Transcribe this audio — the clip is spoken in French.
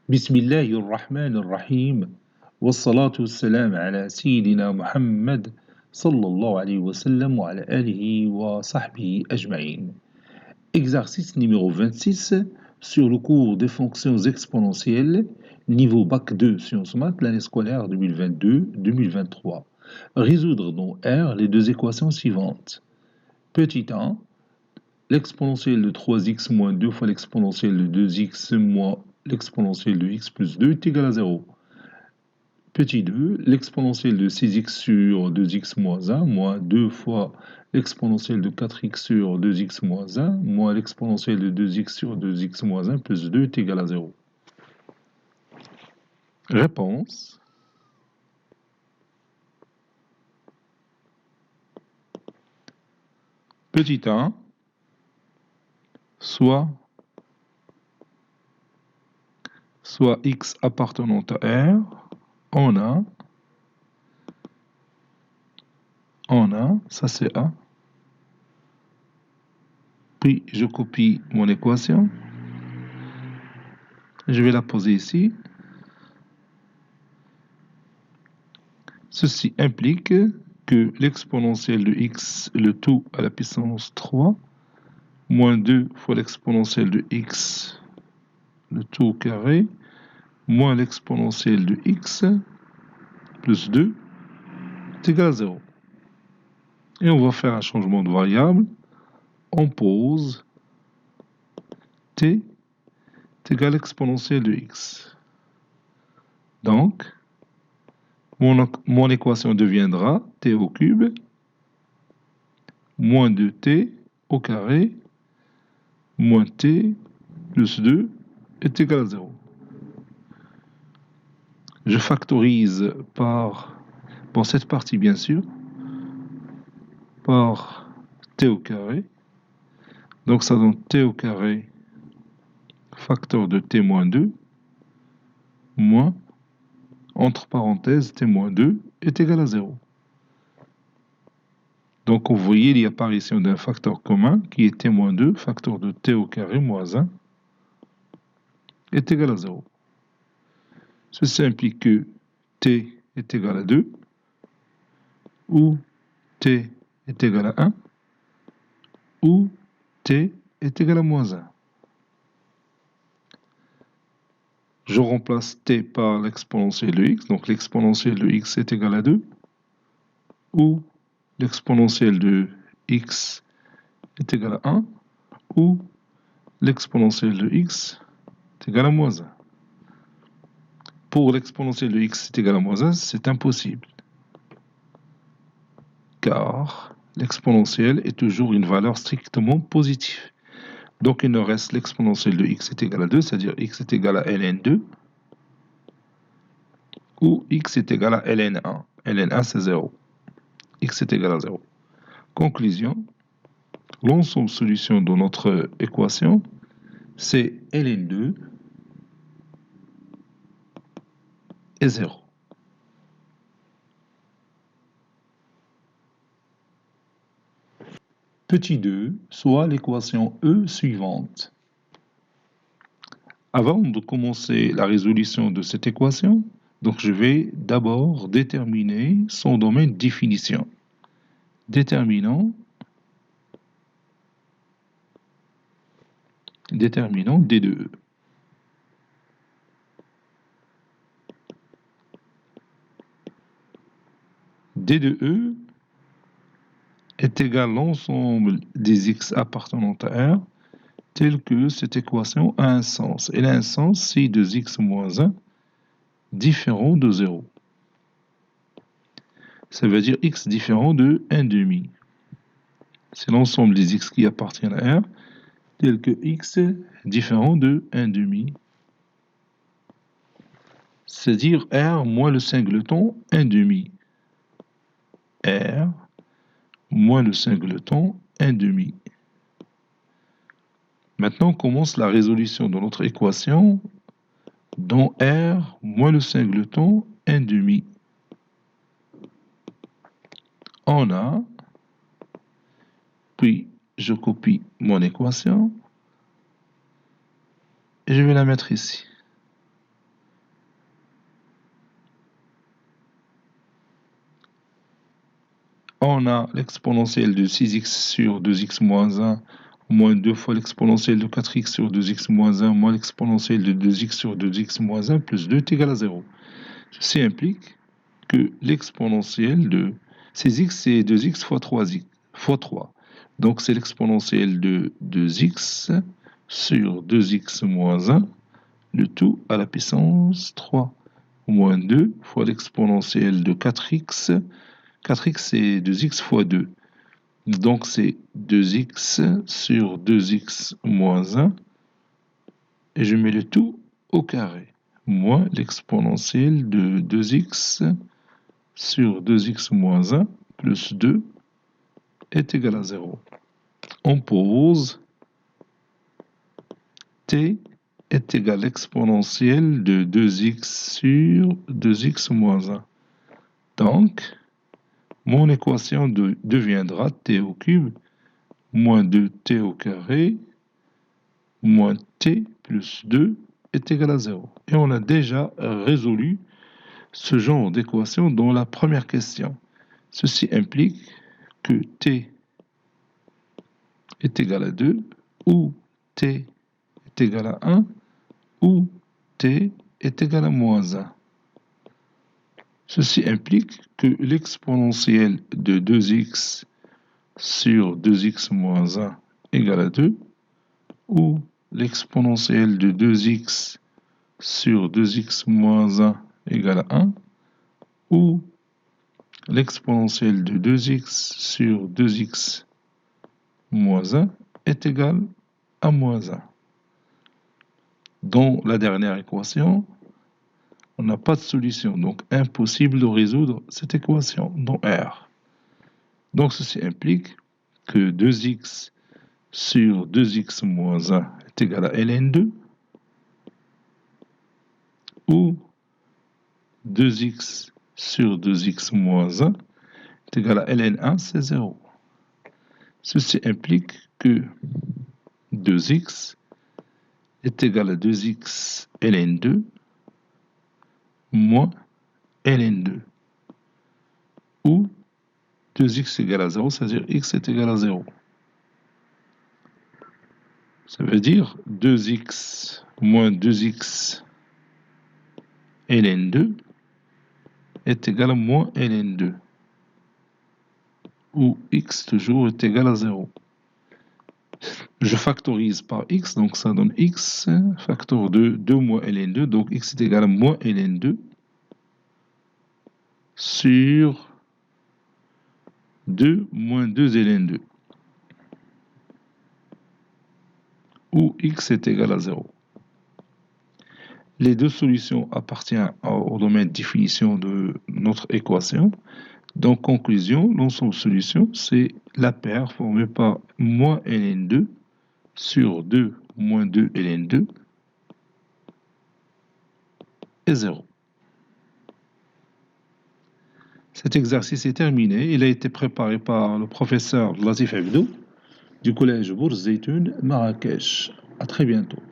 بسم الله الرحمن الرحيم والصلاة والسلام على سيدنا محمد صلى الله عليه وسلم وعلى آله وصحبه أجمعين. Exercice numéro 26 sur le cours des fonctions exponentielles, niveau Bac 2 Sciences Maths, l'année scolaire 2022-2023. Résoudre dans R les deux équations suivantes. Petit 1, l'exponentielle de 3x moins 2 fois l'exponentielle de 2x moins l'exponentielle de x plus 2 est égal à 0. Petit 2, l'exponentielle de 6x sur 2x moins 1 moins 2 fois l'exponentielle de 4x sur 2x moins 1 moins l'exponentielle de 2x sur 2x moins 1 plus 2 est égal à 0. Réponse. Petit 1, soit x appartenant à R, on a, ça c'est A. Puis je copie mon équation. Je vais la poser ici. Ceci implique que l'exponentielle de x, le tout à la puissance 3, moins 2 fois l'exponentielle de x, le tout au carré, moins l'exponentielle de x, plus 2, est égal à 0. Et on va faire un changement de variable. On pose t est égal à l'exponentielle de x. Donc, mon équation deviendra t au cube moins 2t au carré moins t plus 2 est égal à 0. Je factorise pour cette partie bien sûr, par t au carré. Donc ça donne t au carré facteur de t moins 2 moins, entre parenthèses, t moins 2 est égal à 0. Donc vous voyez l'apparition d'un facteur commun qui est t moins 2, facteur de t au carré moins 1 est égal à 0. Ceci implique que t est égal à 2 ou t est égal à 1 ou t est égal à moins 1. Je remplace t par l'exponentielle de x, donc l'exponentielle de x est égal à 2, ou l'exponentielle de x est égal à 1, ou l'exponentielle de x est égal à moins 1. Pour l'exponentielle de x est égal à moins 1, c'est impossible, car l'exponentielle est toujours une valeur strictement positive. Donc il nous reste l'exponentielle de x est égal à 2, c'est-à-dire x est égal à ln2, ou x est égal à ln1. ln1 c'est 0. X est égal à 0. Conclusion, l'ensemble solution de notre équation, c'est ln2 est 0. Petit 2, soit l'équation E suivante. Avant de commencer la résolution de cette équation, donc je vais d'abord déterminer son domaine de définition. Déterminant D de E. D de E est égal à l'ensemble des x appartenant à R, tel que cette équation a un sens. Elle a un sens si 2x moins 1 différent de 0. Ça veut dire x différent de 1 demi. C'est l'ensemble des x qui appartiennent à R, tel que x différent de 1 demi. C'est-à-dire R moins le singleton 1 demi. R moins le singleton 1 demi. Maintenant, on commence la résolution de notre équation dont R moins le singleton 1 demi. On a, puis je copie mon équation et je vais la mettre ici. On a l'exponentielle de 6x sur 2x moins 1 moins 2 fois l'exponentielle de 4x sur 2x moins 1 moins l'exponentielle de 2x sur 2x moins 1 plus 2 est égal à 0. Ceci implique que l'exponentielle de 6x, c'est 2x fois 3x, fois 3. Donc, c'est l'exponentielle de 2x sur 2x moins 1, le tout à la puissance 3, moins 2 fois l'exponentielle de 4x. 4x, c'est 2x fois 2. Donc, c'est 2x sur 2x moins 1, et je mets le tout au carré, moins l'exponentielle de 2x sur 2x moins 1 plus 2 est égal à 0. On pose t est égal à l'exponentielle de 2x sur 2x moins 1. Donc, mon équation deviendra t au cube moins 2t au carré moins t plus 2 est égal à 0. Et on a déjà résolu ce genre d'équation dans la première question. Ceci implique que t est égal à 2 ou t est égal à 1 ou t est égal à moins 1. Ceci implique que l'exponentielle de 2x sur 2x moins 1 égale à 2 ou l'exponentielle de 2x sur 2x moins 1 égale à 1 ou l'exponentielle de 2x sur 2x moins 1 est égale à moins 1. Dans la dernière équation, on n'a pas de solution, donc impossible de résoudre cette équation dans R. Donc ceci implique que 2x sur 2x moins 1 est égal à ln2 ou 2x sur 2x moins 1 est égal à ln1, c'est 0. Ceci implique que 2x est égal à 2x ln2 moins ln2 ou 2x égale à 0, c'est-à-dire x est égal à 0. Ça veut dire 2x moins 2x ln2 est égal à moins ln2 où x toujours est égal à 0. Je factorise par x, donc ça donne x facteur de 2 moins ln2, donc x est égal à moins ln2 sur 2 moins 2 ln2 où x est égal à 0. Les deux solutions appartiennent au domaine de définition de notre équation. Donc, conclusion, l'ensemble de solutions, c'est la paire formée par moins ln2 sur 2 moins 2 ln2 est 0. Cet exercice est terminé. Il a été préparé par le professeur Latif Abdou du collège Bourz Zeytoun, Marrakech. À très bientôt.